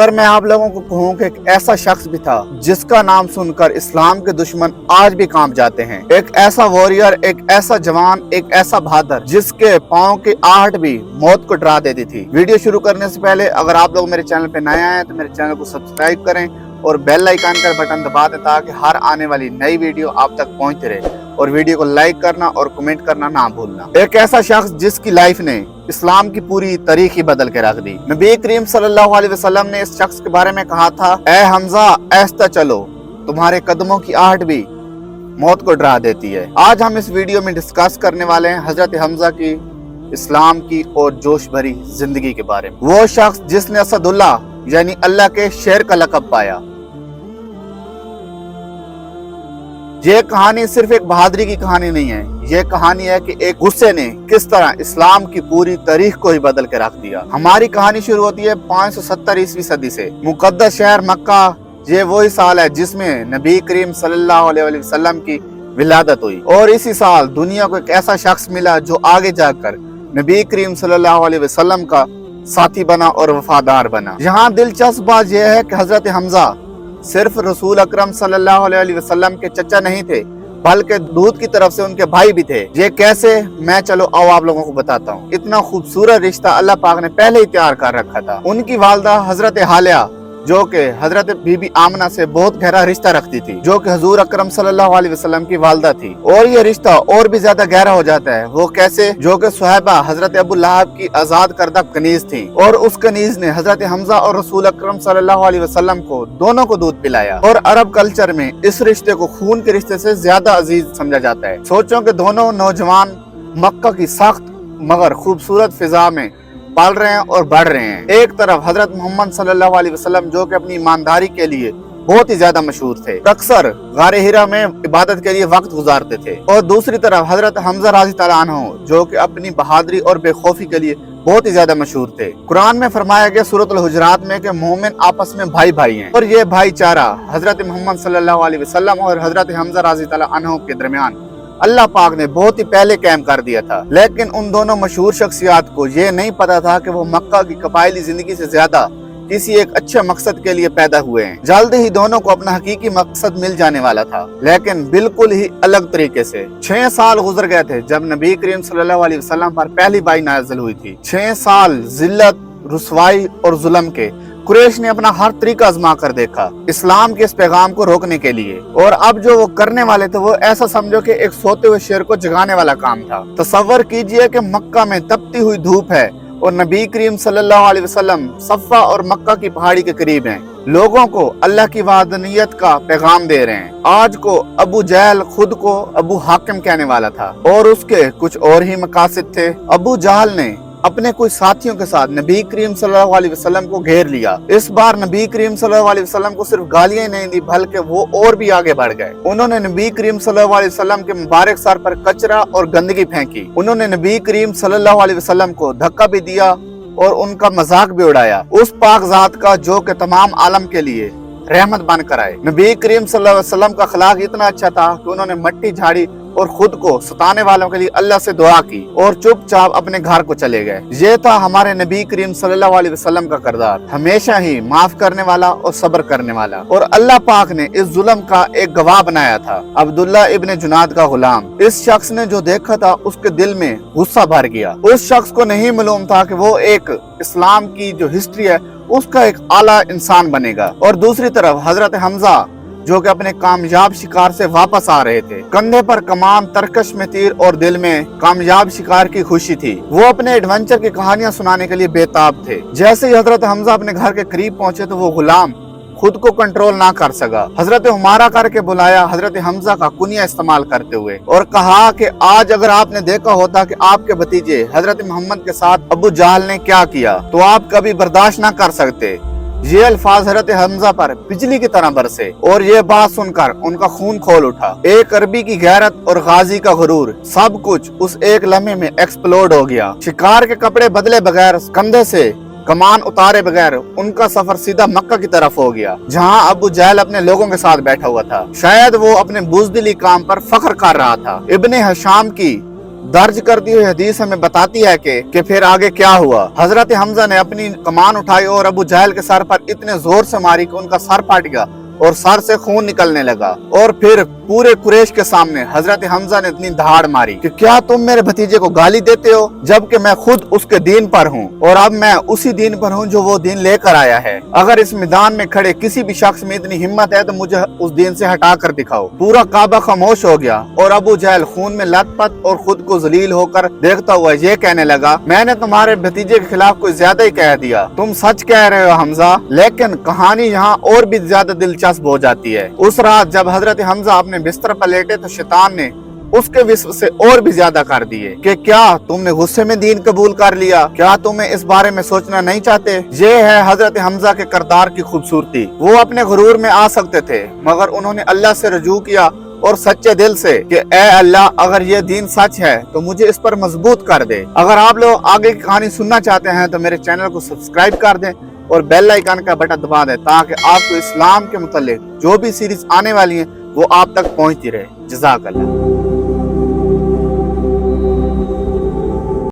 अगर मैं आप लोगों को कहूँ कि एक ऐसा शख्स भी था जिसका नाम सुनकर इस्लाम के दुश्मन आज भी कांप जाते हैं, एक ऐसा वॉरियर, एक ऐसा जवान, एक ऐसा बहादुर जिसके पाँव की आहट भी मौत को डरा देती थी। वीडियो शुरू करने से पहले अगर आप लोग मेरे चैनल पे नए आए हैं तो मेरे चैनल को सब्सक्राइब करें और बेल आइकन का बटन दबा दें ताकि हर आने वाली नई वीडियो आप तक पहुंचती रहे, और वीडियो को लाइक करना और कमेंट करना ना भूलना। एक ऐसा शख्स जिसकी लाइफ ने इस्लाम की पूरी तारीख ही बदल के रख दी। नबी करीम सल्लल्लाहु अलैहि वसल्लम ने इस शख्स के बारे में कहा था, ए हमजा ऐसा चलो, तुम्हारे कदमों की आहट भी मौत को डरा देती है। आज हम इस वीडियो में डिस्कस करने वाले हैं हजरत हमजा की, इस्लाम की और जोश भरी जिंदगी के बारे में। वो शख्स जिसने असदुल्लाह यानी अल्लाह के शेर का लक़ब पाया। ये कहानी सिर्फ एक बहादुरी की कहानी नहीं है, ये कहानी है कि एक गुस्से ने किस तरह इस्लाम की पूरी तारीख को ही बदल के रख दिया। हमारी कहानी शुरू होती है 570 ईस्वी सदी से। मुकद्दस शहर मक्का, ये वही साल है जिसमें नबी करीम सल्लल्लाहु अलैहि वसल्लम की विलादत हुई, और इसी साल दुनिया को एक ऐसा शख्स मिला जो आगे जाकर नबी करीम सल्लल्लाहु अलैहि वसल्लम का साथी बना और वफादार बना। यहाँ दिलचस्प बात यह है कि हजरत हमजा सिर्फ रसूल अकरम सल्लल्लाहु अलैहि वसल्लम के चचा नहीं थे, बल्कि दूध की तरफ से उनके भाई भी थे। ये कैसे, मैं चलो आओ आप लोगों को बताता हूँ। इतना खूबसूरत रिश्ता अल्लाह पाक ने पहले ही तैयार कर रखा था। उनकी वालदा हजरत हालिया जो कि हजरत बीबी आमना से बहुत गहरा रिश्ता रखती थी, जो कि हुजूर अकरम सल्लल्लाहु अलैहि वसल्लम की वालदा थी। और ये रिश्ता और भी ज्यादा गहरा हो जाता है। वो कैसे, जो कि सुहैबा हजरत अबू लहब की आजाद करदा कनीज थी, और उस कनीज ने हजरत हमजा और रसूल अकरम सल्लल्लाहु अलैहि वसल्लम को दोनों को दूध पिलाया। और अरब कल्चर में इस रिश्ते को खून के रिश्ते से ज्यादा अजीज समझा जाता है। सोचो कि दोनों नौजवान मक्का की सख्त मगर खूबसूरत फिजा में पल रहे हैं और बढ़ रहे हैं। एक तरफ हजरत मोहम्मद सल्लल्लाहु अलैहि वसल्लम जो कि अपनी ईमानदारी के लिए बहुत ही ज्यादा मशहूर थे, अक्सर गारे हिरा में इबादत के लिए वक्त गुजारते थे, और दूसरी तरफ हजरत हमजा रज़ी अल्लाह अन्हु जो कि अपनी बहादुरी और बेखौफी के लिए बहुत ही ज्यादा मशहूर थे। कुरान में फरमाया गया सूरत हुजरात में कि मोमिन आपस में भाई भाई हैं, और ये भाईचारा हजरत मोहम्मद सल्लल्लाहु अलैहि वसल्लम और हजरत हमजा रज़ी अल्लाह अन्हु के दरमियान अल्लाह पाक ने बहुत ही पहले कायम कर दिया था। लेकिन उन दोनों मशहूर शख्सियात को ये नहीं पता था कि वो मक्का की कबायली जिंदगी से ज्यादा किसी एक अच्छे मकसद के लिए पैदा हुए हैं। जल्द ही दोनों को अपना हकीकी मकसद मिल जाने वाला था, लेकिन बिल्कुल ही अलग तरीके से। 6 साल गुजर गए थे जब नबी करीम सल्लल्लाहु अलैहि वसल्लम पर पहली बाई नाज़िल हुई थी। 6 साल जिल्लत, रुसवाई और जुल्म के कुरैश ने अपना हर तरीका आजमा कर देखा इस्लाम के इस पैगाम को रोकने के लिए, और अब जो वो करने वाले थे वो ऐसा समझो कि एक सोते हुए शेर को जगाने वाला काम था। तसव्वुर कीजिए कि मक्का में तपती हुई धूप है और नबी करीम सल्लल्लाहु अलैहि वसल्लम सफ़ा और मक्का की पहाड़ी के करीब हैं, लोगों को अल्लाह की वहदानियत का पैगाम दे रहे हैं। आज को अबू जहल खुद को अबू हाकिम कहने वाला था, और उसके कुछ और ही मकासद थे। अबू जहल ने अपने कुछ साथियों के साथ नबी करीम सल्लल्लाहु अलैहि वसल्लम को घेर लिया। इस बार नबी करीम सल्लल्लाहु अलैहि वसल्लम को सिर्फ गालियां नहीं दी, बल्कि वो और भी आगे बढ़ गए। उन्होंने नबी करीम सल्लल्लाहु अलैहि वसल्लम के मुबारक सर पर कचरा और गंदगी फेंकी। उन्होंने नबी करीम सल्लल्लाहु अलैहि वसल्लम को धक्का भी दिया और उनका मजाक भी उड़ाया, उस पाक ज़ात का जो कि तमाम आलम के लिए रहमत बनकर आए। नबी करीम सल्लल्लाहु अलैहि वसल्लम का अखलाक इतना अच्छा था कि उन्होंने मिट्टी झाड़ी और खुद को सताने वालों के लिए अल्लाह से दुआ की और चुपचाप अपने घर को चले गए। ये था हमारे नबी करीम सल्लल्लाहु अलैहि वसल्लम का किरदार, हमेशा ही माफ करने वाला और सब्र करने वाला। और अल्लाह पाक ने इस जुल्म का एक गवाह बनाया था, अब्दुल्ला इब्न जुनाद का गुलाम। इस शख्स ने जो देखा था उसके दिल में गुस्सा भर गया। उस शख्स को नहीं मालूम था कि वो एक इस्लाम की जो हिस्ट्री है उसका एक आला इंसान बनेगा। और दूसरी तरफ हजरत हमजा जो कि अपने कामयाब शिकार से वापस आ रहे थे, कंधे पर कमान, तरकश में तीर और दिल में कामयाब शिकार की खुशी थी। वो अपने एडवेंचर की कहानियां सुनाने के लिए बेताब थे। जैसे ही हजरत हमजा अपने घर के करीब पहुंचे तो वो गुलाम खुद को कंट्रोल ना कर सका। हजरत उमारा करके बुलाया हजरत हमजा का कुनिया इस्तेमाल करते हुए, और कहा कि आज अगर आपने देखा होता कि आपके भतीजे हजरत मोहम्मद के साथ अबू जहल ने क्या किया तो आप कभी बर्दाश्त ना कर सकते। ये अल्फाज हजरत हमजा पर बिजली की तरह बरसे, और ये बात सुनकर उनका खून खोल उठा। एक अरबी की गैरत और गाजी का गुरूर, सब कुछ उस एक लम्हे में एक्सप्लोड हो गया। शिकार के कपड़े बदले बगैर, कंधे से कमान उतारे बगैर उनका सफर सीधा मक्का की तरफ हो गया, जहां अबू जहल अपने लोगों के साथ बैठा हुआ था। शायद वो अपने बुज़दिली काम पर फख्र कर रहा था। इब्ने हशाम की दर्ज करती हुई हदीस हमें बताती है कि फिर आगे क्या हुआ। हजरत हमजा ने अपनी कमान उठाई और अबू जहल के सर पर इतने जोर से मारी कि उनका सर फट गया और सर से खून निकलने लगा। और फिर पूरे कुरैश के सामने हजरत हमजा ने इतनी दहाड़ मारी कि क्या तुम मेरे भतीजे को गाली देते हो, जबकि मैं खुद उसके दीन पर हूँ और अब मैं उसी दीन पर हूँ जो वो दीन लेकर आया है। अगर इस मैदान में खड़े किसी भी शख्स में इतनी हिम्मत है तो मुझे उस दीन से हटा कर दिखाओ। पूरा काबा खामोश हो गया और अबू जहल खून में लथपथ और खुद को जलील होकर देखता हुआ ये कहने लगा, मैंने तुम्हारे भतीजे के खिलाफ कोई ज्यादा ही कह दिया। तुम सच कह रहे हो हमजा। लेकिन कहानी यहाँ और भी ज्यादा दिलचस्प हो जाती है। उस रात जब हजरत हमजा अपने बिस्तर पर लेटे तो शैतान ने उसके विश्व से और भी ज्यादा कर दिए कि क्या तुमने गुस्से में दीन कबूल कर लिया, क्या तुम्हें इस बारे में सोचना नहीं चाहते। ये है हजरत हमजा के किरदार की खूबसूरती। वो अपने गुरूर में आ सकते थे मगर उन्होंने अल्लाह से रजू किया और सच्चे दिल से कि ए अल्लाह, अगर ये दीन सच है तो मुझे इस पर मजबूत कर दे। अगर आप लोग आगे की कहानी सुनना चाहते हैं तो मेरे चैनल को सब्सक्राइब कर दें और बेल आइकन का बटन दबा दें ताकि आपको इस्लाम के मुतालिक जो भी सीरीज आने वाली है वो आप तक पहुंचती रहे। जज़ाकल्लाह।